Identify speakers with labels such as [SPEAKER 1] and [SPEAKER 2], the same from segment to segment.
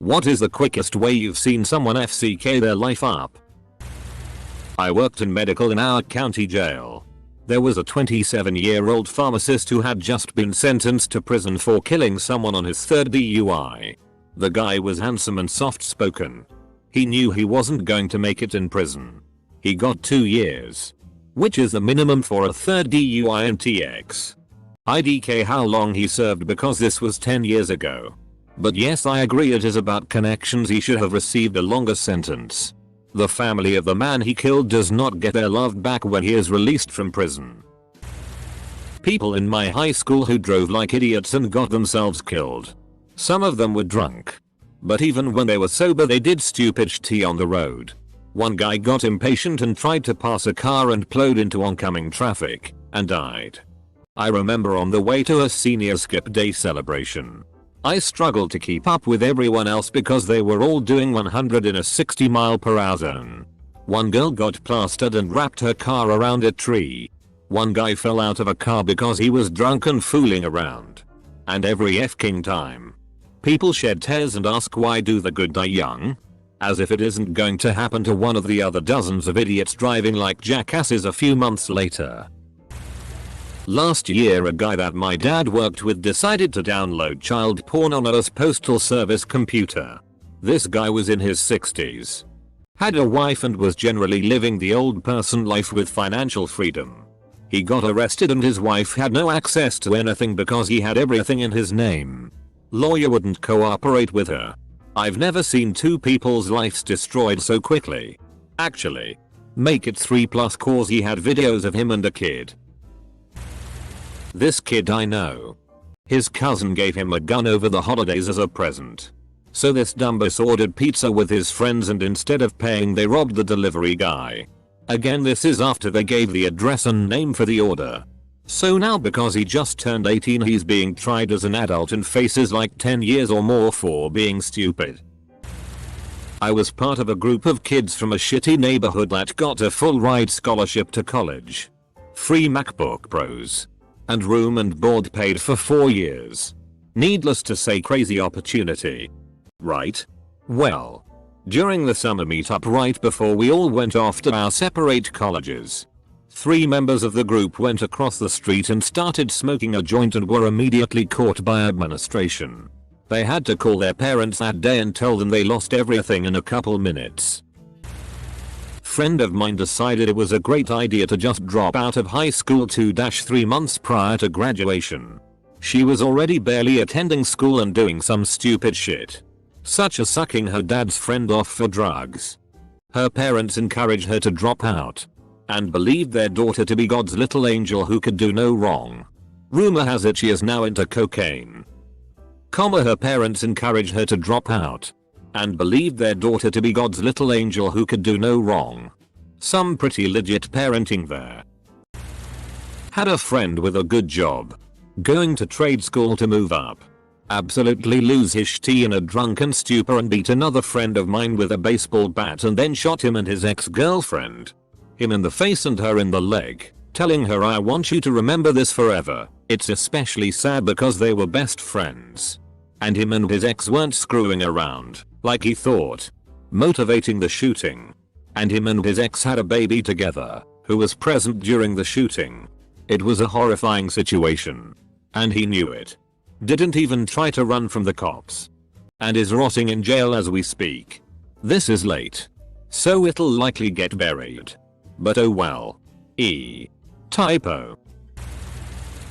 [SPEAKER 1] What is the quickest way you've seen someone FCK their life up? I worked in medical in our county jail. There was a 27-year-old pharmacist who had just been sentenced to prison for killing someone on his third DUI. The guy was handsome and soft-spoken. He knew he wasn't going to make it in prison. He got 2 years, which is the minimum for a third DUI and TX. IDK how long he served because this was 10 years ago. But yes, I agree it is about connections. He should have received a longer sentence. The family of the man he killed does not get their love back when he is released from prison. People in my high school who drove like idiots and got themselves killed. Some of them were drunk. But even when they were sober they did stupid shit on the road. One guy got impatient and tried to pass a car and plowed into oncoming traffic and died. I remember on the way to a senior skip day celebration, I struggled to keep up with everyone else because they were all doing 100 in a 60-mile-per-hour zone. One girl got plastered and wrapped her car around a tree. One guy fell out of a car because he was drunk and fooling around. And every f***ing time, people shed tears and ask why do the good die young? As if it isn't going to happen to one of the other dozens of idiots driving like jackasses a few months later. Last year a guy that my dad worked with decided to download child porn on a postal service computer. This guy was in his 60s. Had a wife and was generally living the old person life with financial freedom. He got arrested and his wife had no access to anything because he had everything in his name. Lawyer wouldn't cooperate with her. I've never seen two people's lives destroyed so quickly. Actually, make it 3+ cause he had videos of him and a kid. This kid I know. His cousin gave him a gun over the holidays as a present. So this dumbass ordered pizza with his friends and instead of paying they robbed the delivery guy. Again, this is after they gave the address and name for the order. So now because he just turned 18 he's being tried as an adult and faces like 10 years or more for being stupid. I was part of a group of kids from a shitty neighborhood that got a full ride scholarship to college. Free MacBook Pros. And room and board paid for 4 years. Needless to say, crazy opportunity. Right? Well, during the summer meetup right before we all went off to our separate colleges, 3 members of the group went across the street and started smoking a joint and were immediately caught by administration. They had to call their parents that day and tell them they lost everything in a couple minutes. Friend of mine decided it was a great idea to just drop out of high school 2-3 months prior to graduation. She was already barely attending school and doing some stupid shit, such as sucking her dad's friend off for drugs. Her parents encouraged her to drop out and believed their daughter to be God's little angel who could do no wrong. Rumor has it she is now into cocaine. Her parents encouraged her to drop out and believed their daughter to be God's little angel who could do no wrong. Some pretty legit parenting there. Had a friend with a good job, going to trade school to move up, absolutely lose his shit in a drunken stupor and beat another friend of mine with a baseball bat and then shot him and his ex-girlfriend. Him in the face and her in the leg, telling her I want you to remember this forever. It's especially sad because they were best friends. And him and his ex weren't screwing around, like he thought, motivating the shooting. And him and his ex had a baby together, who was present during the shooting. It was a horrifying situation. And he knew it. Didn't even try to run from the cops. And is rotting in jail as we speak. This is late. So it'll likely get buried. But oh well. Typo.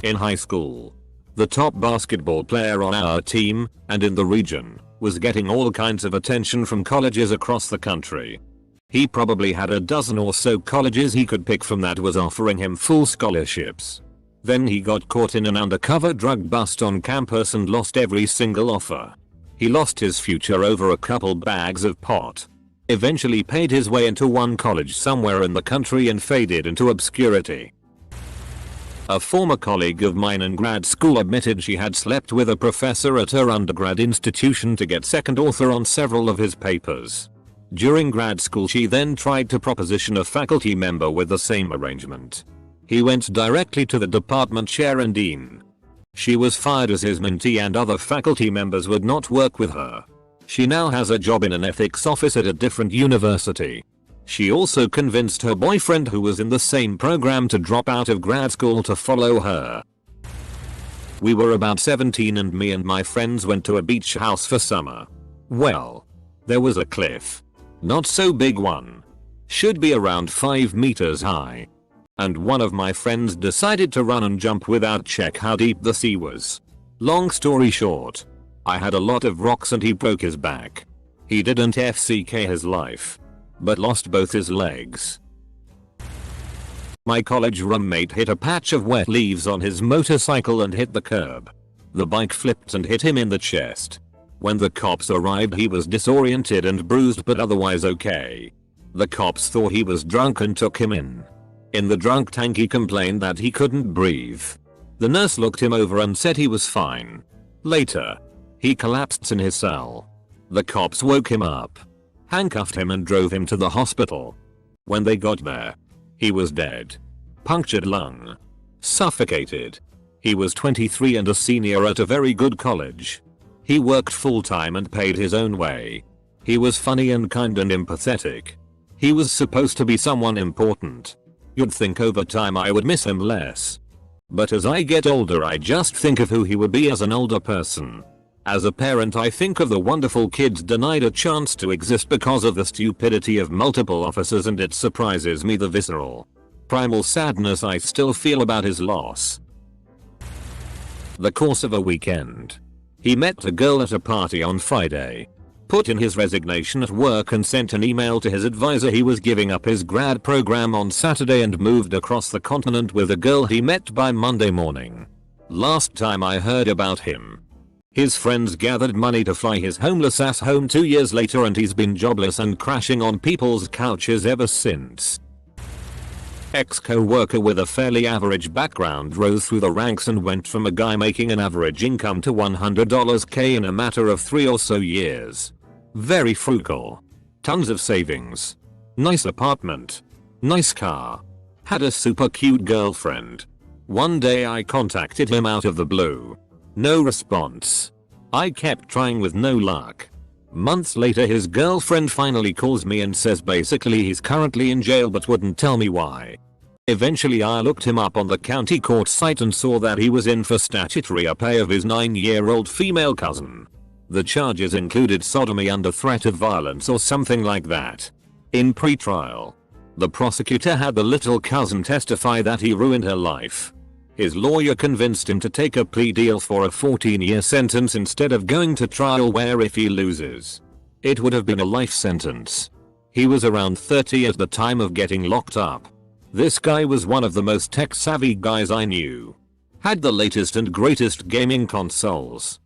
[SPEAKER 1] In high school, the top basketball player on our team, and in the region, was getting all kinds of attention from colleges across the country. He probably had a dozen or so colleges he could pick from that was offering him full scholarships. Then he got caught in an undercover drug bust on campus and lost every single offer. He lost his future over a couple bags of pot. Eventually paid his way into one college somewhere in the country and faded into obscurity. A former colleague of mine in grad school admitted she had slept with a professor at her undergrad institution to get second author on several of his papers. During grad school she then tried to proposition a faculty member with the same arrangement. He went directly to the department chair and dean. She was fired as his mentee and other faculty members would not work with her. She now has a job in an ethics office at a different university. She also convinced her boyfriend, who was in the same program, to drop out of grad school to follow her. We were about 17 and me and my friends went to a beach house for summer. Well, there was a cliff. Not so big one. Should be around 5 meters high. And one of my friends decided to run and jump without check how deep the sea was. Long story short, I had a lot of rocks and he broke his back. He didn't FCK his life, but lost both his legs. My college roommate hit a patch of wet leaves on his motorcycle and hit the curb. The bike flipped and hit him in the chest. When the cops arrived, he was disoriented and bruised but otherwise okay. The cops thought he was drunk and took him in. In the drunk tank he complained that he couldn't breathe. The nurse looked him over and said he was fine. Later, he collapsed in his cell. The cops woke him up, handcuffed him and drove him to the hospital. When they got there, he was dead. Punctured lung. Suffocated. He was 23 and a senior at a very good college. He worked full time and paid his own way. He was funny and kind and empathetic. He was supposed to be someone important. You'd think over time I would miss him less. But as I get older I just think of who he would be as an older person. As a parent I think of the wonderful kids denied a chance to exist because of the stupidity of multiple officers, and it surprises me the visceral, primal sadness I still feel about his loss. The course of a weekend. He met a girl at a party on Friday, put in his resignation at work and sent an email to his advisor he was giving up his grad program on Saturday and moved across the continent with a girl he met by Monday morning. Last time I heard about him, his friends gathered money to fly his homeless ass home 2 years later, and he's been jobless and crashing on people's couches ever since. Ex-co-worker with a fairly average background rose through the ranks and went from a guy making an average income to $100K in a matter of 3 or so years. Very frugal. Tons of savings. Nice apartment. Nice car. Had a super cute girlfriend. One day I contacted him out of the blue. No response. I kept trying with no luck. Months later his girlfriend finally calls me and says basically he's currently in jail but wouldn't tell me why. Eventually I looked him up on the county court site and saw that he was in for statutory pay of his 9-year-old female cousin. The charges included sodomy under threat of violence or something like that. In pre-trial, the prosecutor had the little cousin testify that he ruined her life. His lawyer convinced him to take a plea deal for a 14-year sentence instead of going to trial, where if he loses, it would have been a life sentence. He was around 30 at the time of getting locked up. This guy was one of the most tech-savvy guys I knew. Had the latest and greatest gaming consoles,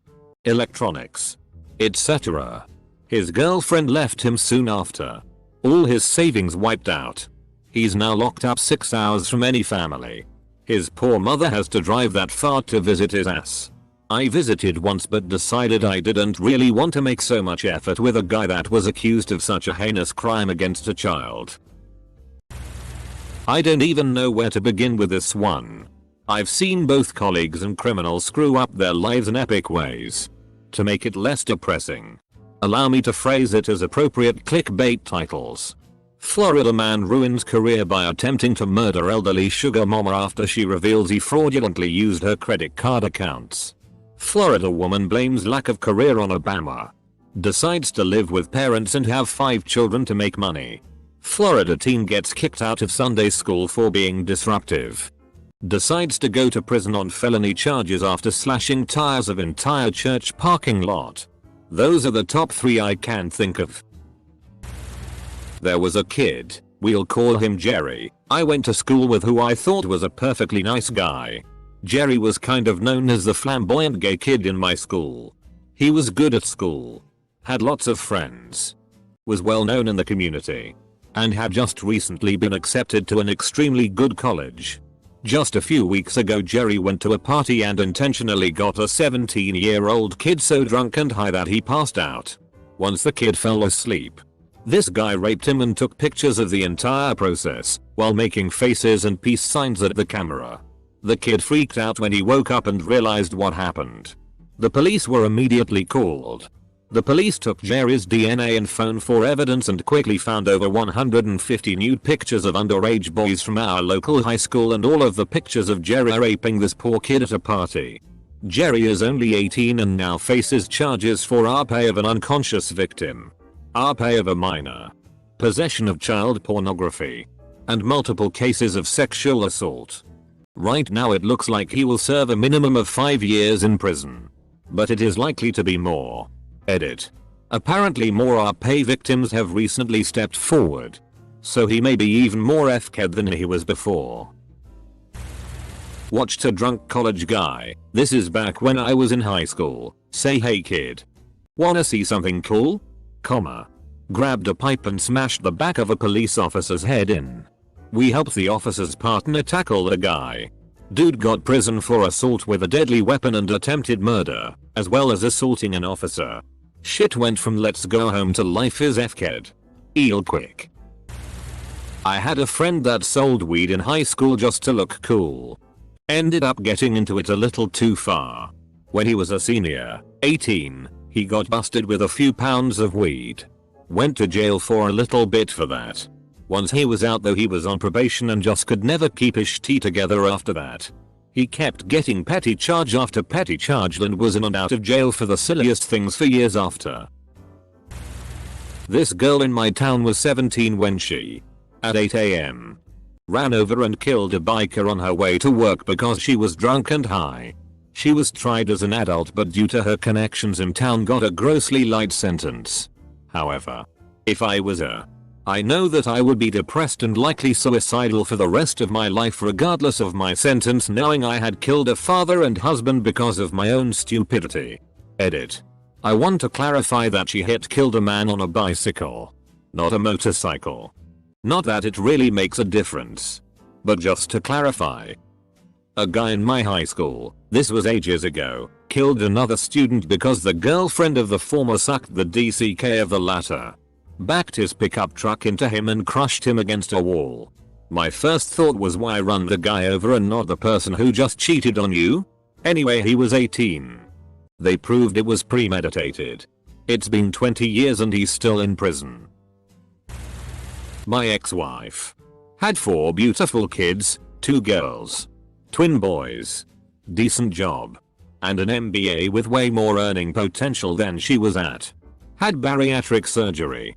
[SPEAKER 1] electronics, etc. His girlfriend left him soon after. All his savings wiped out. He's now locked up 6 hours from any family. His poor mother has to drive that far to visit his ass. I visited once but decided I didn't really want to make so much effort with a guy that was accused of such a heinous crime against a child. I don't even know where to begin with this one. I've seen both colleagues and criminals screw up their lives in epic ways. To make it less depressing, allow me to phrase it as appropriate clickbait titles. Florida man ruins career by attempting to murder elderly sugar mama after she reveals he fraudulently used her credit card accounts. Florida woman blames lack of career on Obama. Decides to live with parents and have 5 children to make money. Florida teen gets kicked out of Sunday school for being disruptive. Decides to go to prison on felony charges after slashing tires of entire church parking lot. Those are the top 3 I can think of. There was a kid, we'll call him Jerry, I went to school with, who I thought was a perfectly nice guy. Jerry was kind of known as the flamboyant gay kid in my school. He was good at school, had lots of friends, was well known in the community, and had just recently been accepted to an extremely good college. Just a few weeks ago Jerry went to a party and intentionally got a 17-year-old kid so drunk and high that he passed out. Once the kid fell asleep, this guy raped him and took pictures of the entire process while making faces and peace signs at the camera. The kid freaked out when he woke up and realized what happened. The police were immediately called. The police took Jerry's DNA and phone for evidence and quickly found over 150 nude pictures of underage boys from our local high school and all of the pictures of Jerry raping this poor kid at a party. Jerry is only 18 and now faces charges for rape of an unconscious victim, rape of a minor, possession of child pornography, and multiple cases of sexual assault. Right now it looks like he will serve a minimum of 5 years in prison. But it is likely to be more. Edit. Apparently more rape victims have recently stepped forward. So he may be even more f-ked than he was before. Watched a drunk college guy, this is back when I was in high school, say hey kid. Wanna see something cool? Grabbed a pipe and smashed the back of a police officer's head in. We helped the officer's partner tackle the guy. Dude got prison for assault with a deadly weapon and attempted murder, as well as assaulting an officer. Shit went from let's go home to life is f-ked. Eel quick. I had a friend that sold weed in high school just to look cool. Ended up getting into it a little too far. When he was a senior, 18, he got busted with a few pounds of weed. Went to jail for a little bit for that. Once he was out though he was on probation and just could never keep his shit together after that. He kept getting petty charge after petty charge and was in and out of jail for the silliest things for years after. This girl in my town was 17 when she, at 8 AM, ran over and killed a biker on her way to work because she was drunk and high. She was tried as an adult but due to her connections in town got a grossly light sentence. However, if I was her, I know that I would be depressed and likely suicidal for the rest of my life regardless of my sentence knowing I had killed a father and husband because of my own stupidity. Edit. I want to clarify that she killed a man on a bicycle, not a motorcycle. Not that it really makes a difference. But just to clarify. A guy in my high school, this was ages ago, killed another student because the girlfriend of the former sucked the DCK of the latter. Backed his pickup truck into him and crushed him against a wall. My first thought was why run the guy over and not the person who just cheated on you? Anyway he was 18. They proved it was premeditated. It's been 20 years and he's still in prison. My ex-wife had 4 beautiful kids, 2 girls, twin boys, decent job, and an MBA with way more earning potential than she was at. Had bariatric surgery.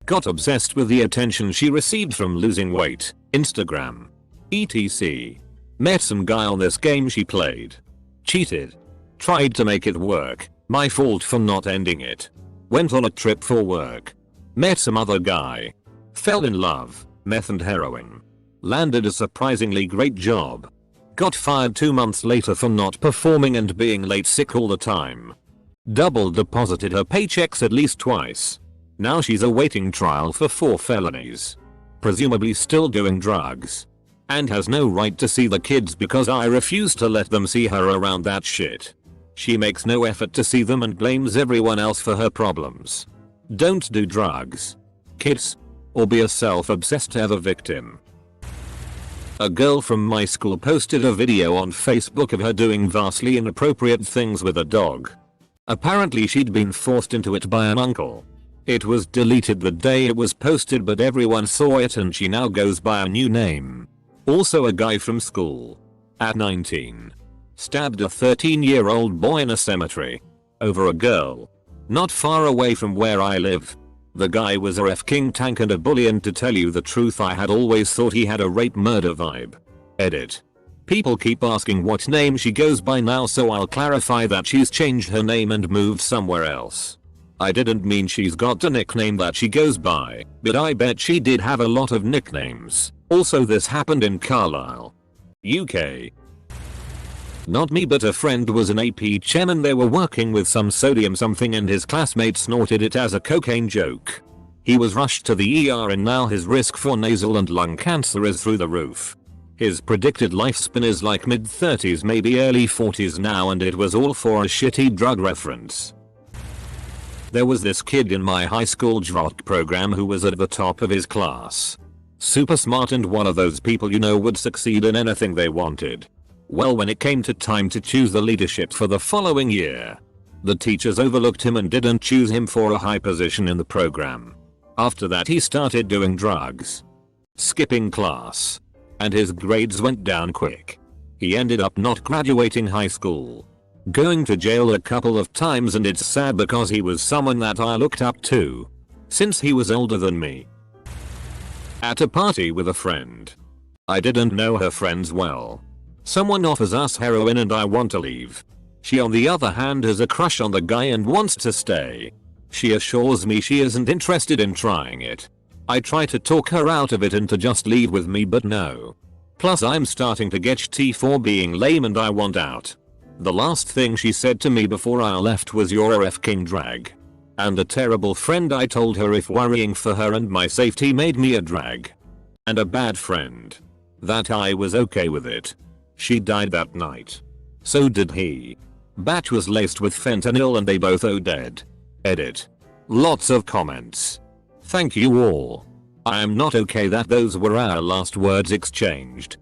[SPEAKER 1] Got obsessed with the attention she received from losing weight, Instagram, etc. Met some guy on this game she played. Cheated. Tried to make it work, my fault for not ending it. Went on a trip for work. Met some other guy. Fell in love, meth and heroin. Landed a surprisingly great job. Got fired 2 months later for not performing and being late sick all the time. Double deposited her paychecks at least twice. Now she's awaiting trial for 4 felonies. Presumably still doing drugs. And has no right to see the kids because I refuse to let them see her around that shit. She makes no effort to see them and blames everyone else for her problems. Don't do drugs, kids, or be a self-obsessed ever victim. A girl from my school posted a video on Facebook of her doing vastly inappropriate things with a dog. Apparently she'd been forced into it by an uncle. It was deleted the day it was posted but everyone saw it and she now goes by a new name. Also a guy from school, at 19, stabbed a 13-year-old boy in a cemetery over a girl not far away from where I live. The guy was a f-king tank and a bully, and to tell you the truth I had always thought he had a rape murder vibe. Edit. People keep asking what name she goes by now, so I'll clarify that she's changed her name and moved somewhere else. I didn't mean she's got a nickname that she goes by, but I bet she did have a lot of nicknames. Also this happened in Carlisle, UK. Not me but a friend was an AP chem and they were working with some sodium something and his classmate snorted it as a cocaine joke. He was rushed to the ER and now his risk for nasal and lung cancer is through the roof. His predicted lifespan is like mid-30s maybe early 40s now, and it was all for a shitty drug reference. There was this kid in my high school JROC program who was at the top of his class. Super smart and one of those people you know would succeed in anything they wanted. Well, when it came to time to choose the leadership for the following year, The teachers overlooked him and didn't choose him for a high position in the program. After that he started doing drugs, skipping class, and his grades went down quick. He ended up not graduating high school, going to jail a couple of times, and it's sad because he was someone that I looked up to since he was older than me. At a party with a friend. I didn't know her friends well. Someone offers us heroin and I want to leave. She on the other hand has a crush on the guy and wants to stay. She assures me she isn't interested in trying it. I try to talk her out of it and to just leave with me, but no. Plus I'm starting to get tea for being lame and I want out. The last thing she said to me before I left was "You're a f***ing drag." And a terrible friend. I told her if worrying for her and my safety made me a drag and a bad friend, that I was okay with it. She died that night. So did he. Batch was laced with fentanyl and they both are dead. Edit. Lots of comments. Thank you all. I am not okay that those were our last words exchanged.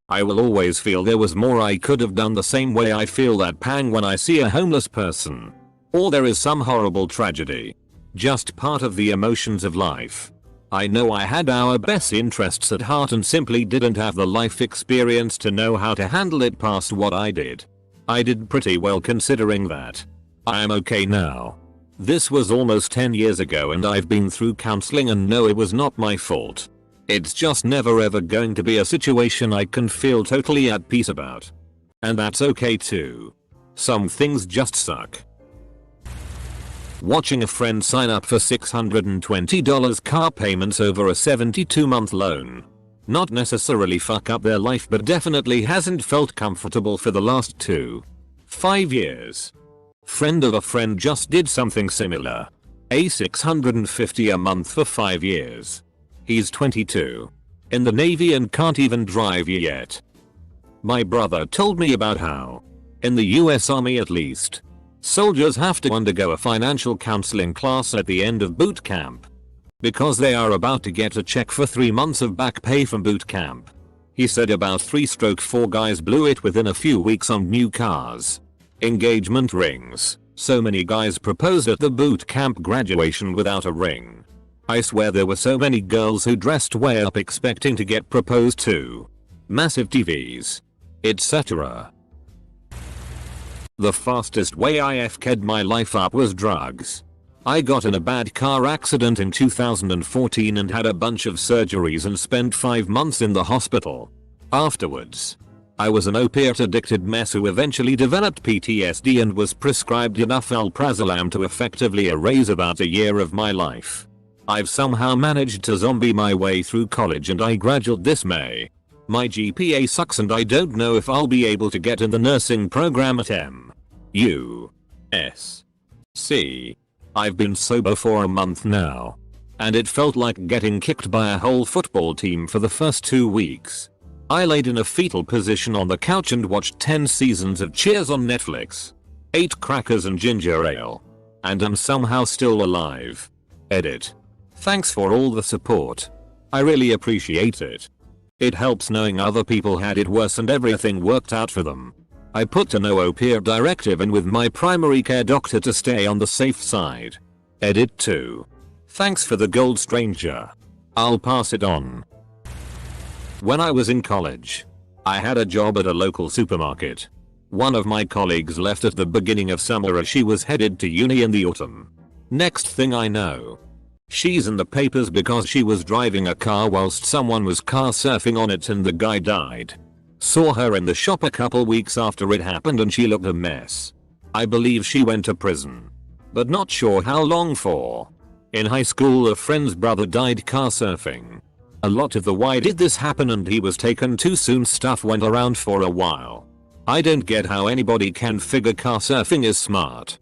[SPEAKER 1] I will always feel there was more I could have done, the same way I feel that pang when I see a homeless person, or there is some horrible tragedy. Just part of the emotions of life. I know I had our best interests at heart and simply didn't have the life experience to know how to handle it past what I did. I did pretty well considering that. I am okay now. This was almost 10 years ago and I've been through counseling and no, it was not my fault. It's just never ever going to be a situation I can feel totally at peace about. And that's okay too. Some things just suck. Watching a friend sign up for $620 car payments over a 72-month loan. Not necessarily fuck up their life, but definitely hasn't felt comfortable for the last 5 years. Friend of a friend just did something similar. $650 a month for 5 years. He's 22. In the Navy and can't even drive yet. My brother told me about how, in the US Army at least, soldiers have to undergo a financial counseling class at the end of boot camp, because they are about to get a check for 3 months of back pay from boot camp. He said about 3-4 guys blew it within a few weeks on new cars, engagement rings. So many guys proposed at the boot camp graduation without a ring. I swear there were so many girls who dressed way up expecting to get proposed to. Massive TVs, etc. The fastest way I FK'd my life up was drugs. I got in a bad car accident in 2014 and had a bunch of surgeries and spent 5 months in the hospital. Afterwards, I was an opiate addicted mess who eventually developed PTSD and was prescribed enough alprazolam to effectively erase about a year of my life. I've somehow managed to zombie my way through college and I graduate this May. My GPA sucks and I don't know if I'll be able to get in the nursing program at MUSC. I've been sober for a month now, and it felt like getting kicked by a whole football team for the first 2 weeks. I laid in a fetal position on the couch and watched 10 seasons of Cheers on Netflix, ate crackers and ginger ale, and am somehow still alive. Edit. Thanks for all the support. I really appreciate it. It helps knowing other people had it worse and everything worked out for them. I put a no opiate directive in with my primary care doctor to stay on the safe side. Edit 2. Thanks for the gold, stranger. I'll pass it on. When I was in college, I had a job at a local supermarket. One of my colleagues left at the beginning of summer as she was headed to uni in the autumn. Next thing I know, she's in the papers because she was driving a car whilst someone was car surfing on it and the guy died. Saw her in the shop a couple weeks after it happened and she looked a mess. I believe she went to prison, but not sure how long for. In high school a friend's brother died car surfing. A lot of the "why did this happen and he was taken too soon" stuff went around for a while. I don't get how anybody can figure car surfing is smart.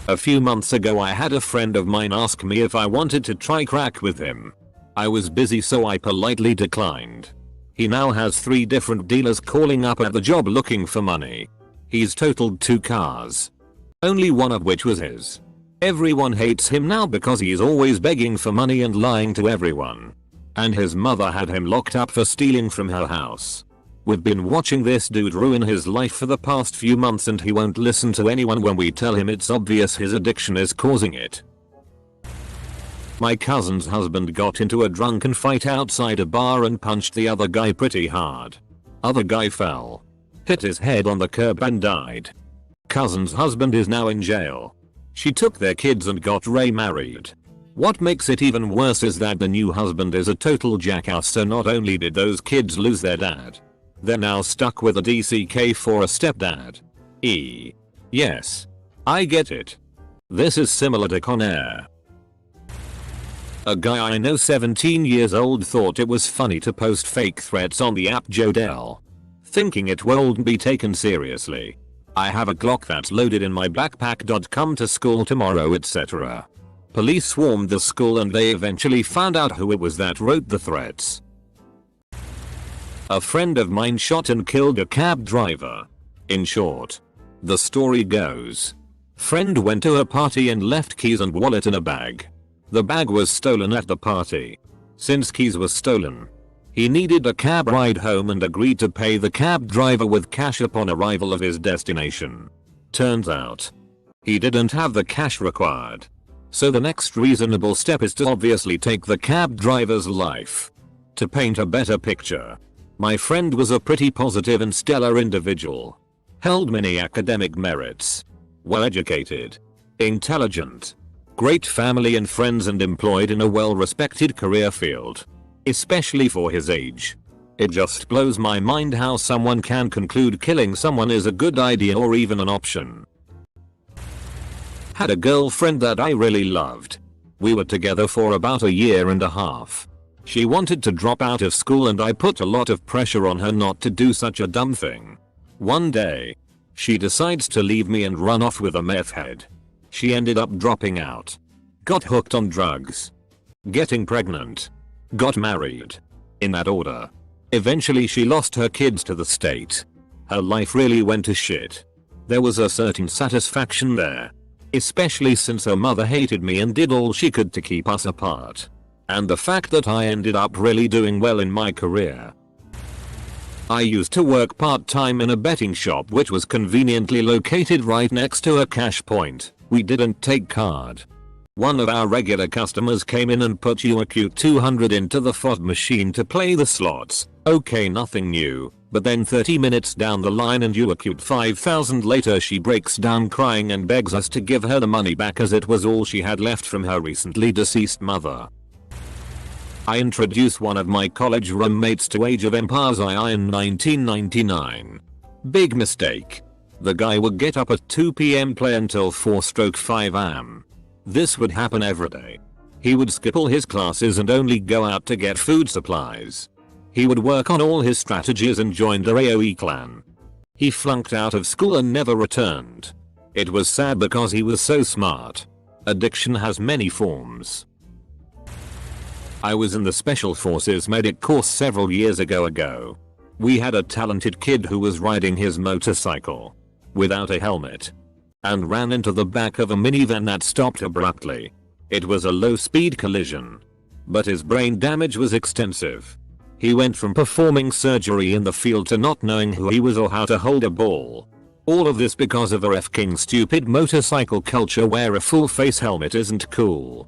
[SPEAKER 1] A few months ago I had a friend of mine ask me if I wanted to try crack with him. I was busy so I politely declined. He now has 3 different dealers calling up at the job looking for money. He's totaled 2 cars, only one of which was his. Everyone hates him now because he's always begging for money and lying to everyone. And his mother had him locked up for stealing from her house. We've been watching this dude ruin his life for the past few months and he won't listen to anyone when we tell him it's obvious his addiction is causing it. My cousin's husband got into a drunken fight outside a bar and punched the other guy pretty hard. Other guy fell, hit his head on the curb and died. Cousin's husband is now in jail. She took their kids and got remarried. What makes it even worse is that the new husband is a total jackass, so not only did those kids lose their dad, they're now stuck with a DCK for a stepdad. Yes. I get it. This is similar to Con Air. A guy I know 17 years old thought it was funny to post fake threats on the app Jodel, thinking it won't be taken seriously. I have a Glock that's loaded in my backpack. Come to school tomorrow, etc. Police swarmed the school and they eventually found out who it was that wrote the threats. A friend of mine shot and killed a cab driver. In short, the story goes, friend went to a party and left keys and wallet in a bag. The bag was stolen at the party. Since keys were stolen, he needed a cab ride home and agreed to pay the cab driver with cash upon arrival of his destination. Turns out, he didn't have the cash required. So the next reasonable step is to obviously take the cab driver's life. To paint a better picture, my friend was a pretty positive and stellar individual. Held many academic merits. Well educated, intelligent, great family and friends, and employed in a well-respected career field. Especially for his age. It just blows my mind how someone can conclude killing someone is a good idea or even an option. Had a girlfriend that I really loved. We were together for about a year and a half. She wanted to drop out of school and I put a lot of pressure on her not to do such a dumb thing. One day, she decides to leave me and run off with a meth head. She ended up dropping out. Got hooked on drugs. Getting pregnant. Got married. In that order. Eventually she lost her kids to the state. Her life really went to shit. There was a certain satisfaction there. Especially since her mother hated me and did all she could to keep us apart. And the fact that I ended up really doing well in my career. I used to work part-time in a betting shop which was conveniently located right next to a cash point. We didn't take card. One of our regular customers came in and put UQ 200 into the FOD machine to play the slots. Okay, nothing new. But then 30 minutes down the line and UQ 5000 later she breaks down crying and begs us to give her the money back as it was all she had left from her recently deceased mother. I introduced one of my college roommates to Age of Empires II in 1999. Big mistake. The guy would get up at 2 PM, play until 4/5 am. This would happen every day. He would skip all his classes and only go out to get food supplies. He would work on all his strategies and joined the AoE clan. He flunked out of school and never returned. It was sad because he was so smart. Addiction has many forms. I was in the Special Forces medic course several years ago. We had a talented kid who was riding his motorcycle without a helmet and ran into the back of a minivan that stopped abruptly. It was a low-speed collision, but his brain damage was extensive. He went from performing surgery in the field to not knowing who he was or how to hold a ball. All of this because of a f***ing stupid motorcycle culture where a full face helmet isn't cool.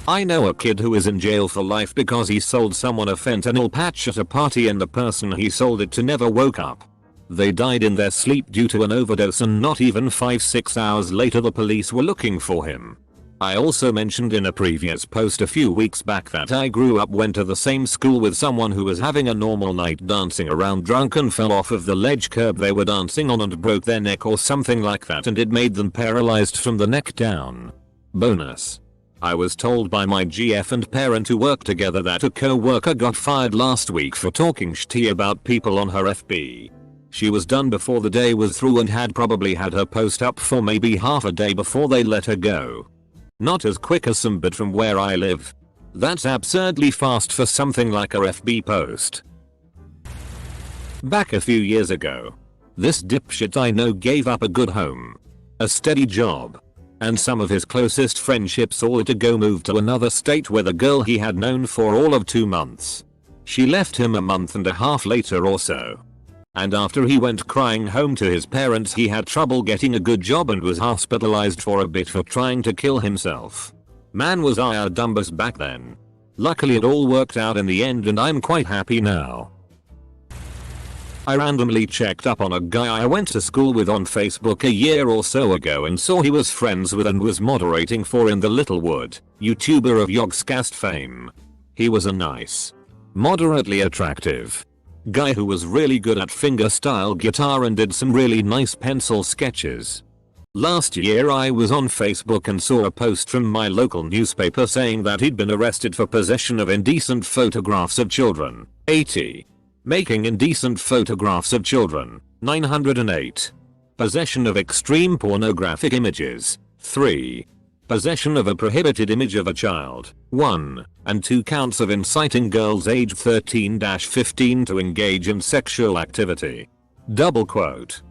[SPEAKER 1] I know a kid who is in jail for life because he sold someone a fentanyl patch at a party and the person he sold it to never woke up. They died in their sleep due to an overdose and not even 5-6 hours later the police were looking for him. I also mentioned in a previous post a few weeks back that I went to the same school with someone who was having a normal night dancing around drunk and fell off of the ledge curb they were dancing on and broke their neck or something like that, and it made them paralyzed from the neck down. Bonus. I was told by my GF and parent who work together that a co-worker got fired last week for talking shitty about people on her FB. She was done before the day was through and had probably had her post up for maybe half a day before they let her go. Not as quick as some, but from where I live, that's absurdly fast for something like a FB post. Back a few years ago, this dipshit I know gave up a good home, a steady job, and some of his closest friendships all to go move to another state with a girl he had known for all of 2 months. She left him a month and a half later or so. And after he went crying home to his parents, he had trouble getting a good job and was hospitalized for a bit for trying to kill himself. Man, was I a dumbus back then. Luckily it all worked out in the end and I'm quite happy now. I randomly checked up on a guy I went to school with on Facebook a year or so ago and saw he was friends with and was moderating for In the Littlewood, YouTuber of Yogscast fame. He was a nice, moderately attractive guy who was really good at fingerstyle guitar and did some really nice pencil sketches. Last year I was on Facebook and saw a post from my local newspaper saying that he'd been arrested for possession of indecent photographs of children, 80. Making indecent photographs of children, 908. Possession of extreme pornographic images, 3. Possession of a prohibited image of a child, 1, and 2 counts of inciting girls aged 13-15 to engage in sexual activity. Double quote.